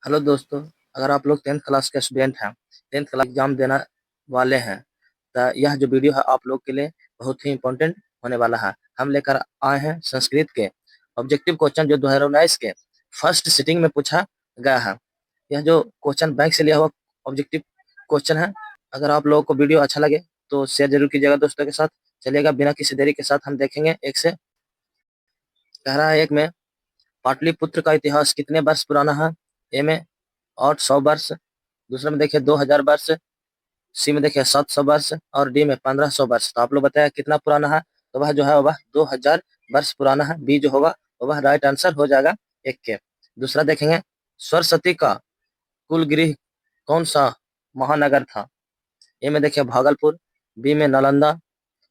Hello दोस्तों। अगर आप लोग 10th क्लास के स्टूडेंट हैं, 10th क्लास एग्जाम देना वाले हैं, तो यह जो वीडियो है आप लोग के लिए बहुत ही इम्पोर्टेंट होने वाला है। हम लेकर आए हैं संस्कृत के ऑब्जेक्टिव क्वेश्चन जो 2019 के फर्स्ट सिटिंग में पूछा गया है। यह जो क्वेश्चन बैंक से लिया हुआ ऑब्जेक्टिव क्वेश्चन है। अगर आप लोगों को वीडियो अच्छा लगे तो शेयर जरूर कीजिएगा दोस्तों के साथ। चलिएगा बिना किसी देरी के साथ हम देखेंगे। एक से कह रहा है, एक में पाटलिपुत्र का इतिहास कितने वर्ष पुराना है? ए में और 100 वर्ष, दूसरे में देखिए 2000 वर्ष, सी में देखिए 700 वर्ष और डी में 1500 वर्ष। तो आप लोग बताया कितना पुराना है? तो वह जो है वह 2000 वर्ष पुराना है। बी जो होगा वह राइट आंसर हो जाएगा एक के। दूसरा देखेंगे, सरस्वती का कुल गृह कौन सा महानगर था? ए में देखिए भागलपुर, बी में नालंदा,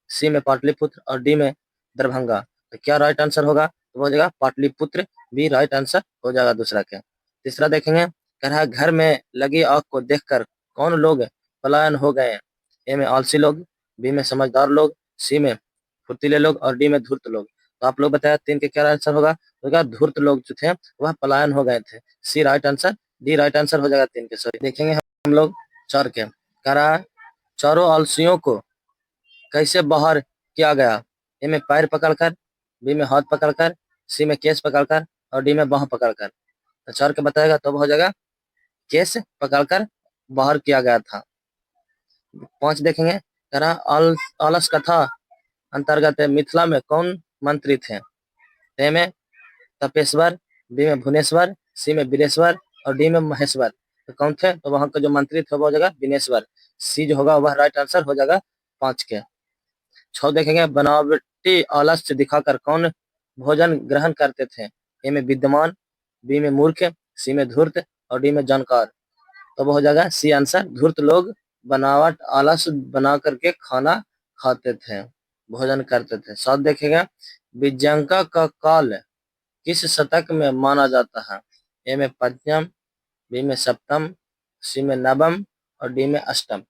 सी में पाटलिपुत्र और डी में दरभंगा। तो क्या राइट आंसर होगा? तो हो जाएगा पाटलिपुत्र, बी राइट आंसर हो जाएगा दूसरा के। तीसरा देखेंगे, कह रहा है घर में लगी आग को देखकर कौन लोग पलायन हो गए? ए में आलसी लोग, बी में समझदार लोग, सी में फुर्तीले लोग और डी में धूर्त लोग। तो आप लोग बताया तीन के क्या आंसर होगा? होगा धूर्त लोग जो थे वह पलायन हो गए थे। C right answer, D right answer हो जाएगा तीन के। सॉरी, देखेंगे हम लोग चार के। कह रहा है चारों आलसियों को कैसे बाहर किया गया? ए में पैर पकड़कर, बी में हाथ पकड़कर, सी में केस पकड़कर और डी में बाह पकड़कर। तो चार के बताएगा तब हो जाएगा केस पकड़कर बाहर किया गया था। पांच देखेंगे, कह रहा आलस कथा अंतर्गत मिथिला में कौन मंत्री थे? ए में तपेश्वर, बी में भुवनेश्वर, सी में बीरेश्वर और डी में महेश्वर। तो कौन थे? तो वहां का जो मंत्री थे वो हो जाएगा बिनेश्वर। सी जो होगा वह राइट आंसर हो जाएगा पांच के। छह देखेंगे, बनावटी आलस्य दिखाकर कौन भोजन ग्रहण करते थे? ए में विद्यमान, बी में मूर्ख, सी में धूर्त और डी में जानकार। तो वो हो जाएगा सी आंसर, धूर्त लोग बनावट आलस बना करके खाना खाते थे, भोजन करते थे। साथ देखेगा, विज्ञानका का काल किस शतक में माना जाता है? ए में पंचम, बी में सप्तम, सी में नवम और डी में अष्टम।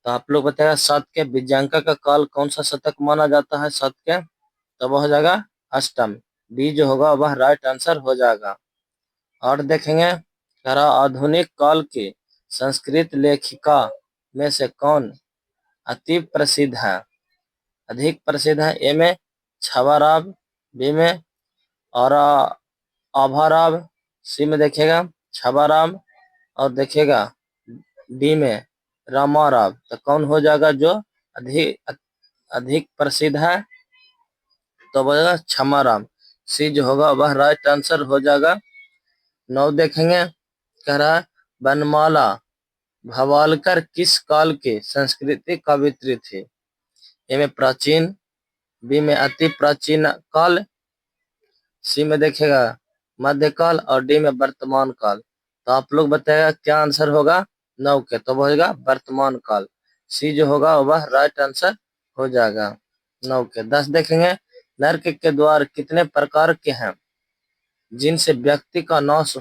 तो आप लोग बताएगा सात के विज्ञानका का काल कौन सा शतक माना जाता है सात के? तो वह हो जाएगा अष्टम। डी जो होगा वह राइट आंसर हो जाएगा। और देखेंगे, करा आधुनिक काल की संस्कृत लेखिका में से कौन अति प्रसिद्ध है, अधिक प्रसिद्ध है? ए में छावाराव, बी में और आभाराव, सी में देखिएगा छावाराम और देखिएगा डी में रामाराव। तो कौन हो जाएगा जो अधिक अधिक प्रसिद्ध है? तो वह क्षमाराम। सी जो होगा वह राइट आंसर हो जाएगा। नौ देखेंगे, कह रहा है बनमाला भवालकर किस काल की संस्कृति कवित्री थी? ए में प्राचीन, बी में अति प्राचीन काल, सी में देखेगा मध्यकाल और डी में वर्तमान काल। तो आप लोग बताएगा क्या आंसर होगा नौ के? तो होगा वर्तमान काल। सी जो होगा वह राइट आंसर हो जाएगा नौ के। 10 देखेंगे, नर्क के द्वार कितने प्रकार के हैं जिनसे व्यक्ति का नाश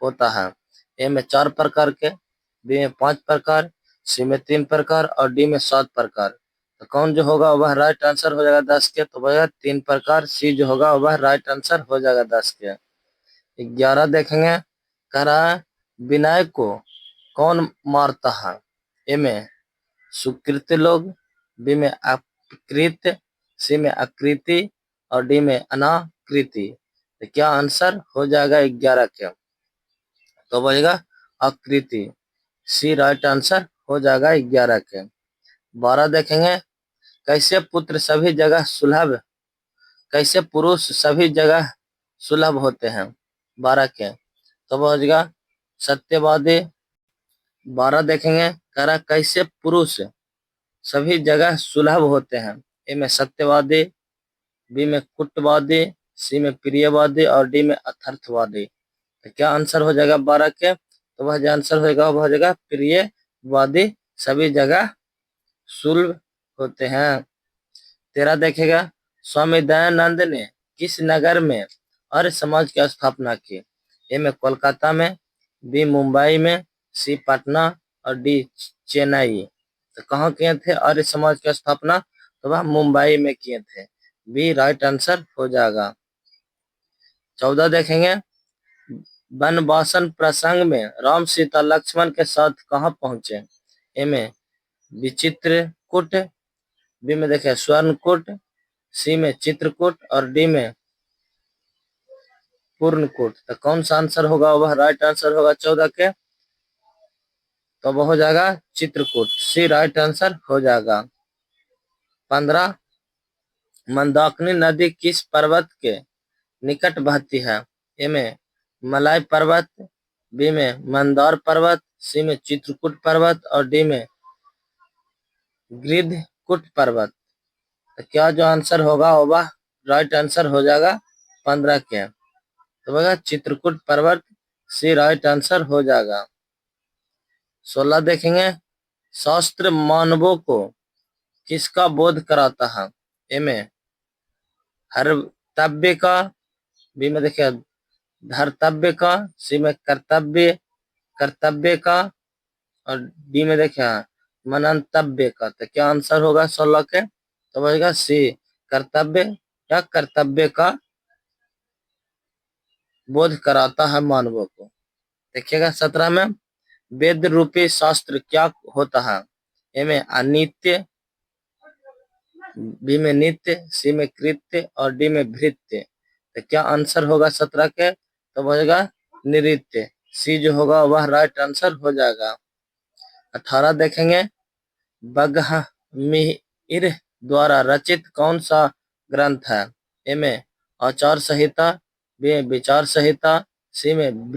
होता है? ए में 4 प्रकार के, बी में 5 प्रकार, सी में 3 प्रकार और डी में 7 प्रकार। तो कौन जो होगा वह राइट आंसर हो जाएगा 10 के? तो वह 3 प्रकार। सी जो होगा वह राइट आंसर हो जाएगा 10 के। 11 देखेंगे, कह रहा है विनय को कौन मारता है? ए में सुकृत लोग, बी में अपकृत, सी में आकृति और डी में अनाकृति। तो क्या आंसर हो जाएगा 11 के? तो बनेगा आकृति। सी राइट आंसर हो जाएगा 11 के। 12 देखेंगे, कैसे पुत्र सभी जगह सुलभ, कैसे पुरुष सभी जगह सुलभ होते हैं? 12 के। तो वो हो जाएगा सत्यवादी। 12 देखेंगे, कह रहा कैसे पुरुष सभी जगह सुलभ होते हैं? ए में सत्यवादी, बी में कुटवादी, सी में प्रियवादी और डी में अथर्थवादी। तो क्या आंसर हो जाएगा 12 के? तो वह जो आंसर होगा वह हो जाएगा प्रियवादी सभी जगह सुलभ होते हैं। 13 देखेगा, स्वामी दयानंद ने किस नगर में आर्य समाज की स्थापना की? ए में कोलकाता में, बी मुंबई में, सी पटना और डी चेन्नई। तो कहाँ किए थे आर्य समाज की स्थापना? तो वह मुंबई में किए थे। बी राइट आंसर हो जाएगा। 14 देखेंगे, वनवासन प्रसंग में राम सीता लक्ष्मण के साथ कहाँ पहुंचे? ए में विचित्रकूट, बी में देखे स्वर्णकूट, सी में चित्रकूट और डी में पूर्णकूट। तो कौन सा आंसर होगा? वह राइट आंसर होगा 14 के, तो वो हो जाएगा चित्रकूट, सी राइट आंसर हो जाएगा। 15 मंदाकिनी नदी किस पर्वत के निकट बहती है? ए में मलाय पर्वत, बी में मंदार पर्वत, सी में चित्रकूट पर्वत और डी में गृधकुट पर्वत। तो क्या जो आंसर होगा वह राइट आंसर हो जाएगा 15 के, तो होगा चित्रकूट पर्वत, सी राइट आंसर हो जाएगा। 16 देखेंगे, शास्त्र मानवों को किसका बोध कराता है? ए में हर्तव्य का, बी में देखिए धर्तव्य का, सी में कर्तव्य का और डी में देखिए मनंतव्य का। तो क्या आंसर होगा 16 के? तो बनेगा सी कर्तव्य या कर्तव्य का बोध कराता है मानवों को। देखिएगा 17 में वेद रूपी शास्त्र क्या होता है? ए में अनित्य, बी में नित्य, सी में कृत्य और डी में भृत्य। तो क्या आंसर होगा 17 के? तो बनेगा नित्य, सी जो होगा वह राइट आंसर हो जाएगा। 18 देखेंगे, बगहमीर द्वारा रचित कौन सा ग्रंथ है? ए में आचार संहिता, बी में विचार संहिता, सी में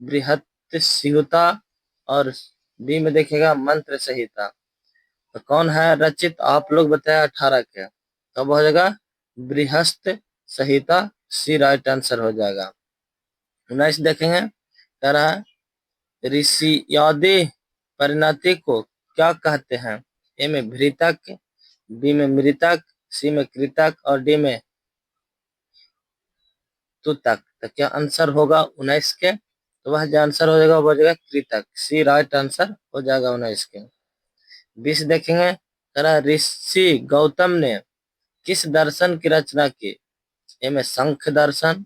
बृहत्संहिता और डी में देखिएगा मंत्र संहिता। तो कौन है रचित? आप लोग बताया 18 के, तो हो जाएगा बृहस्पति संहिता, सी राइट आंसर हो जाएगा। 19 देखेंगे, कह रहा है ऋषियादि परिणति को क्या कहते हैं? ए में भृतक, बी में मृतक, सी में कृतक और डी में तुतक। तो क्या आंसर होगा 19 के? तो वह जो आंसर हो जाएगा वो हो जाएगा कृतक, सी राइट आंसर हो जाएगा 19 के। 20 देखेंगे, ऋषि गौतम ने किस दर्शन की रचना की? ए में सांख्य दर्शन,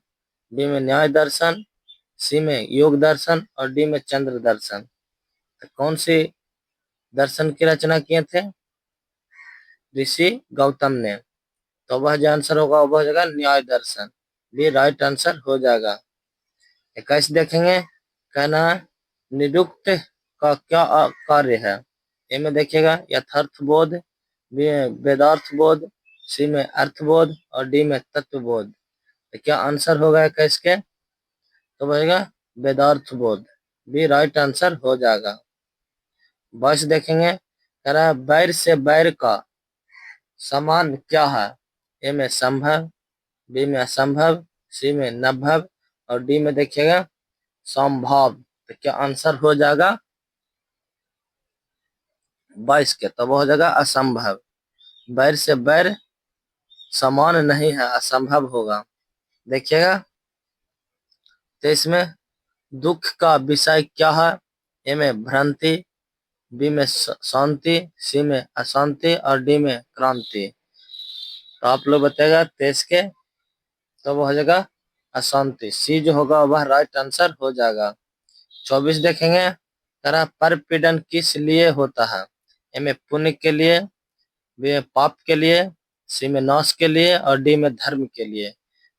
बी में न्याय दर्शन, सी में योग दर्शन और डी में चंद्र दर्शन। तो कौन सी दर्शन की रचना किए थे ऋषि गौतम ने? तो वह जो आंसर होगा वह हो जाएगा न्याय दर्शन, भी राइट आंसर हो जाएगा। 21 देखेंगे, कहना निरुक्त का क्या कार्य है? ए में देखिएगा यथार्थ बोध, बी में वेदार्थ बोध, सी में अर्थबोध और डी में तत्वबोध। तो क्या आंसर होगा 21 के? तो बनेगा वेदार्थ बोध, भी राइट आंसर हो जाएगा। 22 देखेंगे, कह रहा है बैर से बैर का समान क्या है? ए में संभव, बी में असंभव, सी में नभव और डी में देखिएगा संभव। तो क्या आंसर हो जाएगा 22 के? तो वो हो जाएगा असंभव, बैर से बैर समान नहीं है, असंभव होगा। देखिएगा 23 में दुख का विषय क्या है? ए में भ्रांति, बी में शांति, सी में अशांति और डी में क्रांति। तो आप लोग बताएगा 23 के, तो वो हो जाएगा अशांति, सी जो होगा वह राइट आंसर हो जाएगा। 24 देखेंगे, करा परपीड़न किस लिए होता है? ए में पुण्य के लिए, बी में पाप के लिए, सी में नाश के लिए और डी में धर्म के लिए।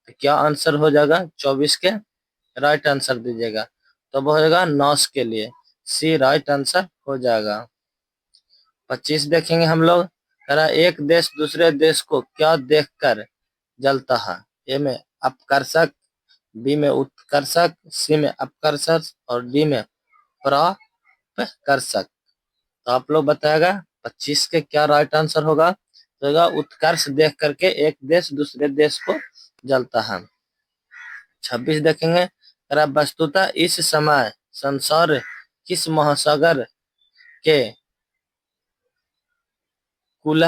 तो क्या आंसर हो जाएगा 24 के? राइट आंसर दीजिएगा, तो वो हो जाएगा नाश के लिए, सी राइट आंसर हो जाएगा। 25 देखेंगे हम लोग, करा एक देश दूसरे देश को क्या देखकर जलता है? ए में अपकर्षक, बी में उत्कर्षक, सी में अपकर्षक और डी में परापकर्षक। तो आप लोग बताएगा 25 के क्या राइट आंसर होगा? तो होगा उत्कर्ष देख करके एक देश दूसरे देश को जलता है। 26 देखेंगे, करा वस्तुतः इस समय संसार किस महासागर के कुल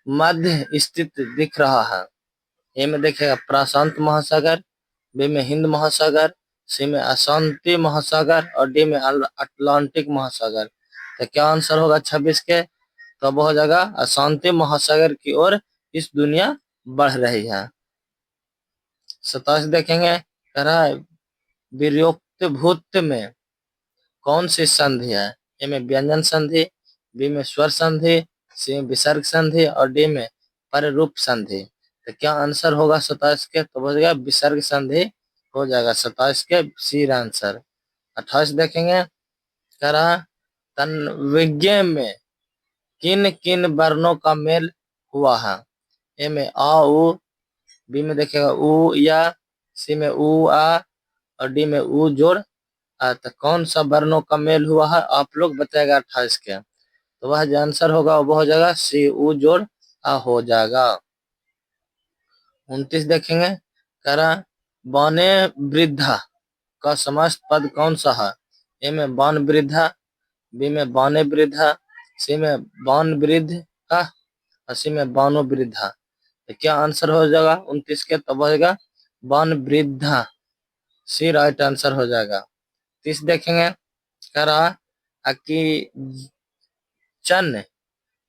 मध्य स्थित दिख रहा है? ए में देखेगा प्रशांत महासागर, बी में हिंद महासागर, सी में अशांति महासागर और डी में अटलांटिक महासागर। तो क्या आंसर होगा 26 के? तो वो हो जाएगा अशांति महासागर की ओर इस दुनिया बढ़ रही है। 27 देखेंगे, कह रहा है भूत में कौन सी संधि है? ए में व्यंजन संधि, बी में स्वर संधि, सी में विसर्ग संधि और डी में पररूप संधि। तो क्या आंसर होगा 27 के? तो हो जाएगा विसर्ग संधि हो जाएगा 27 के सी आंसर। 28 देखेंगे, कह रहा तन्विज्ञ में किन किन वर्णों का मेल हुआ है? ए में आ उ, बी में देखिएगा उ या, सी में उ आ और डी में उ जोड़ तो कौन सा वर्णों का मेल हुआ है आप लोग बताएगा 28 के? तो वह जो आंसर होगा वो हो जाएगा सी उ जोड़ आ हो जाएगा। 29 देखेंगे, कह रहा बौने वृद्धा का समास पद कौन सा है? ए में बौन वृद्धा, बी में बौने वृद्धा, सी में बौन वृद्ध का और सी में बौनो वृद्धा। तो क्या आंसर हो जाएगा 29 के? तब हो जाएगा बौन वृद्धा, सी राइट आंसर हो जाएगा। 30 देखेंगे, कह रहा कि चन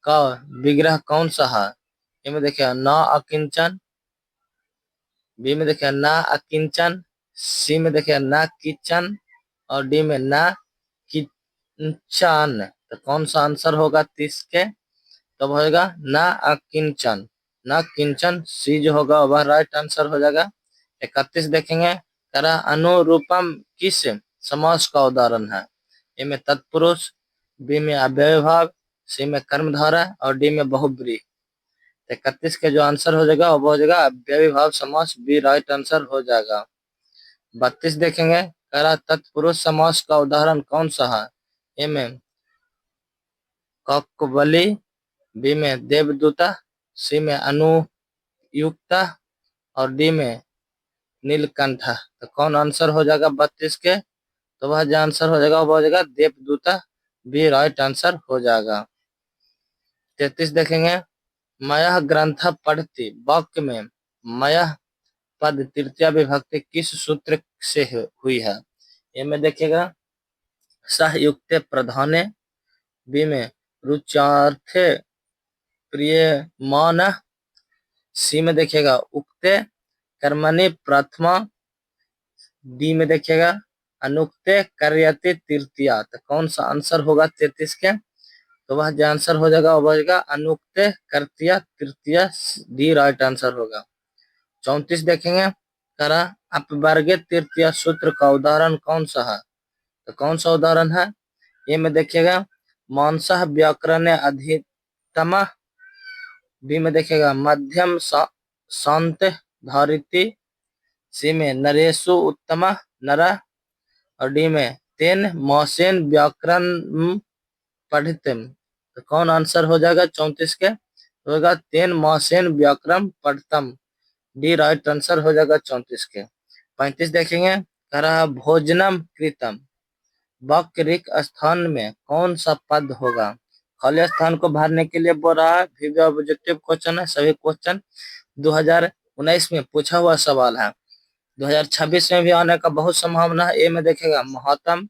का विग्रह कौन सा है? ए में देखिए न अकिंचन, बी में देखिए ना अकिंचन, सी में देखिए ना किचन और डी में ना किंचन। तो कौन सा आंसर होगा 30 के? तब होगा ना अकिंचन, ना किंचन, सी जो होगा वह राइट आंसर हो जाएगा। 31 देखेंगे, करा अनुरूपम किस समास का उदाहरण है? ए में तत्पुरुष, बी में अव्यय भाव, सी में कर्मधारय और डी में बहुब्रीहि। 31 के जो आंसर हो जाएगा वो हो जाएगा अव्ययी भाव समास, बी राइट आंसर हो जाएगा। 32 देखेंगे, कह रहा तत्पुरुष समास का उदाहरण कौन सा है? ए में ककबली, बी में देवदूता, सी में अनुयुक्ता और डी में नीलकंठा। तो कौन आंसर हो जाएगा 32 के? तो वह जो आंसर हो जाएगा वो हो जाएगा देवदूता, बी राइट आंसर हो जाएगा। 33 देखेंगे, मयः ग्रंथ पढ़ती वाक्य में मयः पद तृतीया विभक्ति किस सूत्र से हुई है? ए में देखिएगा सहयुक्त प्रधाने, बी में रुचार्थे प्रियमान, सी में देखिएगा उक्ते कर्मणि प्रथमा, डी में देखिएगा अनुक्ते कार्यते तृतीया। तो कौन सा आंसर होगा 33 के? तो वह जो आंसर हो जाएगा वो होगा अनुक्ते कर्तया तृतीया, डी राइट आंसर होगा। 34 देखेंगे, करा अपवर्गे तृतीया सूत्र का उदाहरण कौन सा है? तो कौन सा उदाहरण है? ये में देखिएगा मानसः व्याकरण अधितम, बी में देखिएगा मध्यम शांत धारिती, सी में नरेशु उत्तम नरा और डी में तेन मौसेन व्याकरण पढ़ितम। तो कौन आंसर हो जाएगा 34 के? होगा तेन मौसेन व्याकरण पढ़तम, डी राइट आंसर हो जाएगा 34 के। 35 देखेंगे, कह रहा भोजनम कृतम वाक्य रिक्त स्थान में कौन सा पद होगा? खाली स्थान को भरने के लिए बोल रहा है, ऑब्जेक्टिव क्वेश्चन है, सभी क्वेश्चन 2019 में पूछा हुआ सवाल है। 2026 में भी आने का बहुत संभावना है। ए में देखेगा महात्म,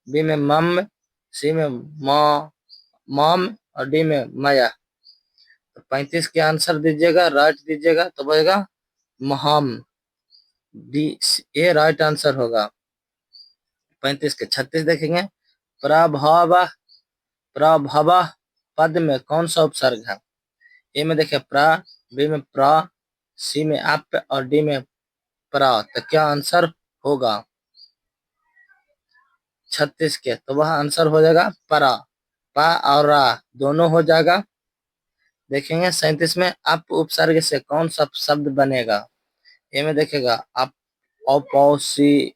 बी में मम, सी में मम और डी में माया। तो 35 के आंसर दीजिएगा, राइट दीजिएगा, तो बनेगा महाम, डी ए राइट आंसर होगा 35 के। 36 देखेंगे, प्रभाव प्रभाव पद में कौन सा उपसर्ग है? ए में देखिए प्रा, बी में प्रा, सी में अप और डी में प्रा। तो क्या आंसर होगा 36 के? तो वह आंसर हो जाएगा परा, पा और रा दोनों हो जाएगा। देखेंगे 37 में अप उपसर्ग से कौन सा शब्द बनेगा? ए में देखेगा अप औपौसी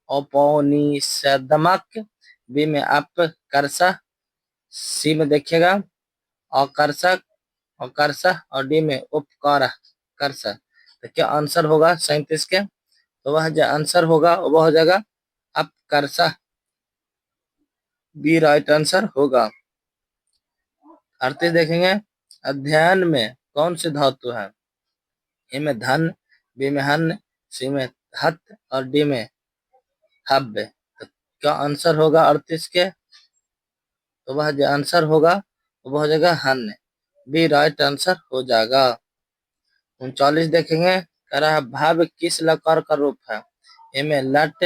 औपनिषदमक, बी में अप कर्षा, सी में देखिएगा आकर्षक आकर्षक और डी में उपकार कर्षक। तो क्या आंसर होगा 37 के? तो वह जो आंसर होगा वह हो जाएगा अपकर्षक, बी राइट आंसर होगा। 38 देखेंगे, अध्ययन में कौन सी धातु है? ए में धन, बी में हन, सी में हत और डी में हब्य। तो क्या आंसर होगा 38 के? तो वह जो आंसर होगा वह हो जाएगा हन, बी राइट आंसर हो जाएगा। 39 देखेंगे, कह रहा है भाव किस लकार का रूप है? ए में लट,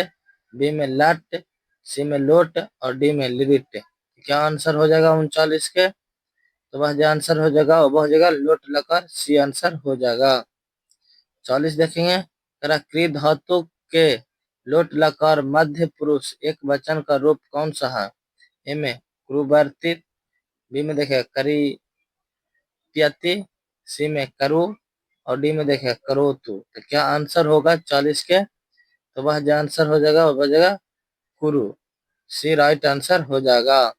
बी में लट, सी में लोट और डी में लिट। क्या आंसर हो जाएगा 39 के? तो वह जो आंसर हो जाएगा वह हो जाएगा लोट लकार, सी आंसर हो जाएगा। 40 देखेंगे, क्री धातु के लोट लकार मध्य पुरुष एक वचन का रूप कौन सा है? ए में क्रुवर्तित, बी में देखे करी प्यति, सी में करू और डी में देखे करोतु। तो क्या आंसर होगा 40 के? तो वह जो आंसर हो जाएगा वह हो जाएगा कुरु, सी राइट आंसर हो जाएगा।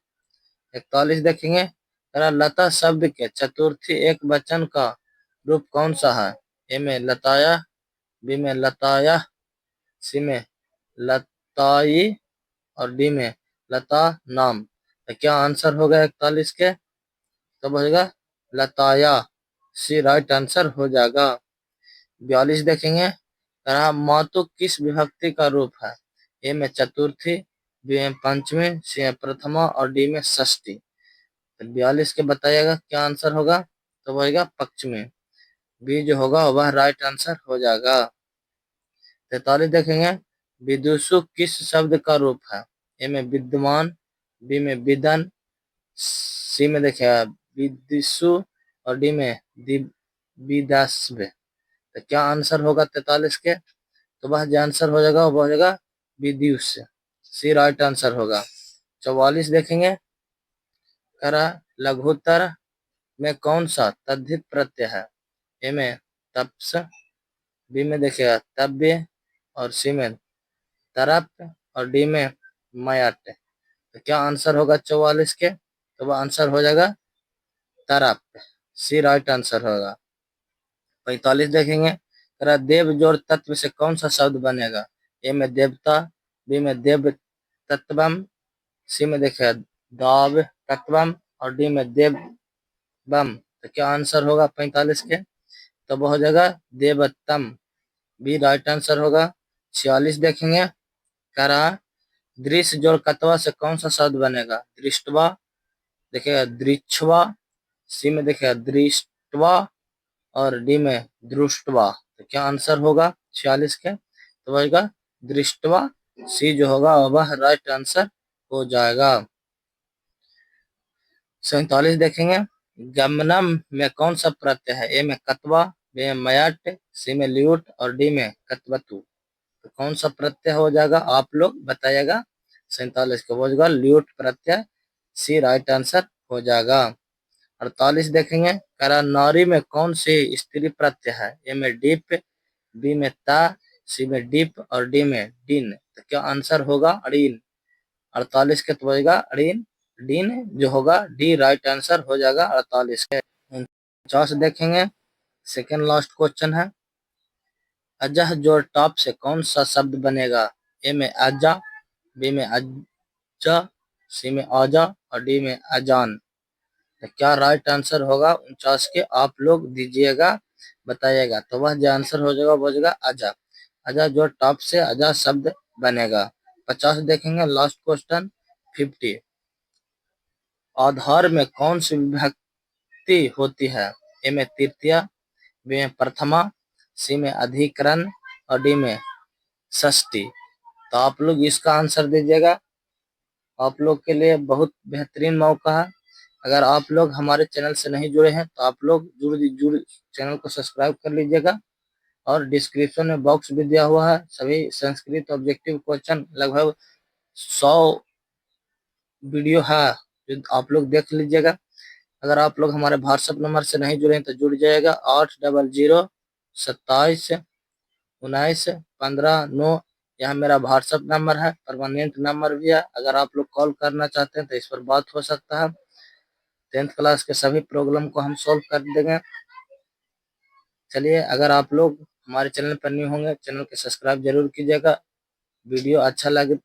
41 देखेंगे, लता शब्द के चतुर्थी एक वचन का रूप कौन सा है? ए में लताया, बी में लताया, सी में लताई और डी में लता नाम। तो क्या आंसर होगा 41 के? तो बनेगा लताया, सी राइट आंसर हो जाएगा। 42 देखेंगे, मातु किस विभक्ति का रूप है? ए में चतुर्थी, बी में पंचमी, सी में प्रथमा और डी में षष्ठी। तो 42 के बताइएगा क्या आंसर होगा? तो बनेगा पश्चिमी, बी जो होगा वह राइट आंसर हो जाएगा। 43 देखेंगे, विदुषु किस शब्द का रूप है? ए में विद्यमान, बी में विदन, सी में देखिए विदिशु और डी में विदास्व। तो क्या आंसर होगा 43 के? तो वह जो आंसर हो जाएगा वो हो जाएगा विद्युष, सी राइट आंसर होगा। 44 देखेंगे, करा लघुत्तर में कौन सा तद्धित प्रत्यय है? ए में तप्स, बी में देखिएगा तब्य और सी में तरप और डी में मयट। तो क्या आंसर होगा 44 के? तो वह आंसर हो जाएगा तरप, सी राइट आंसर होगा। 45 देखेंगे, देव जोड़ तत्व से कौन सा शब्द बनेगा? ए में देवता, बी में देव तत्वम, सी में देखिए दाव तत्वम और डी में देव बम। तो क्या आंसर होगा 45 के? तो वो हो जाएगा देवतम, बी राइट आंसर होगा। 46 देखेंगे, करा दृश्य जोड़ कतवा से कौन सा शब्द बनेगा? दृष्टवा, देखिएगा दृक्षवा, सी में देखिएगा दृष्टवा और डी में दृष्टवा। तो क्या आंसर होगा 46 के? तो वही दृष्टवा, सी जो होगा वह राइट आंसर हो जाएगा। 47 देखेंगे, गमनम में कौन सा प्रत्यय है? ए में कतवा, बी में मयाट, सी में ल्यूट और डी में कतवतु। तो कौन सा प्रत्यय हो जाएगा आप लोग बताइएगा। 47 का हो जाएगा ल्यूट प्रत्यय, सी राइट आंसर हो जाएगा। 48 देखेंगे, करा नारी में कौन सी स्त्री प्रत्यय है? ए में डीप, बी में ता, सी में डीप और डी में डिन। तो क्या आंसर होगा? अड़ीन। 48 के तो बजेगा अड़ीन, डीन जो होगा डी राइट आंसर हो जाएगा 48 के। 49 देखेंगे, सेकेंड लास्ट क्वेश्चन है, अजह जोड़ टॉप से कौन सा शब्द बनेगा? ए में आजा, बी में अज्जा, सी में आजा और डी में अजान। तो क्या राइट आंसर होगा 49 के? आप लोग दीजिएगा, बताइएगा। तो वह जो आंसर हो जाएगा वो हो जाएगा अजा, अजा जो टॉप से अजा शब्द बनेगा। 50 देखेंगे, लास्ट क्वेश्चन 50, आधार में कौन सी विभक्ति होती है? ए में तृतीया, बी में प्रथमा, सी में अधिकरण और डी में षष्ठी। तो आप लोग इसका आंसर दीजिएगा, आप लोग के लिए बहुत बेहतरीन मौका है। अगर आप लोग हमारे चैनल से नहीं जुड़े हैं तो आप लोग जुड़ चैनल को सब्सक्राइब कर लीजिएगा और डिस्क्रिप्शन में बॉक्स भी दिया हुआ है, सभी संस्कृत ऑब्जेक्टिव क्वेश्चन लगभग 100 वीडियो है जो आप लोग देख लीजिएगा। अगर आप लोग हमारे व्हाट्सएप नंबर से नहीं जुड़े हैं तो जुड़ जाएगा, 8007271915 यह मेरा व्हाट्सएप नंबर है, परमानेंट नंबर भी है। अगर आप लोग कॉल करना चाहते हैं तो इस पर बात हो सकता है। 10th क्लास के सभी प्रॉब्लम को हम सॉल्व कर देंगे। चलिए, अगर आप लोग हमारे चैनल पर न्यू होंगे, चैनल को सब्सक्राइब जरूर कीजिएगा। वीडियो अच्छा लग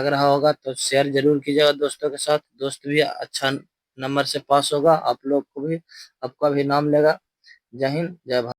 रहा होगा तो शेयर जरूर कीजिएगा दोस्तों के साथ, दोस्त भी अच्छा नंबर से पास होगा, आप लोग को भी, आपका भी नाम लेगा। जय हिंद, जय भारत।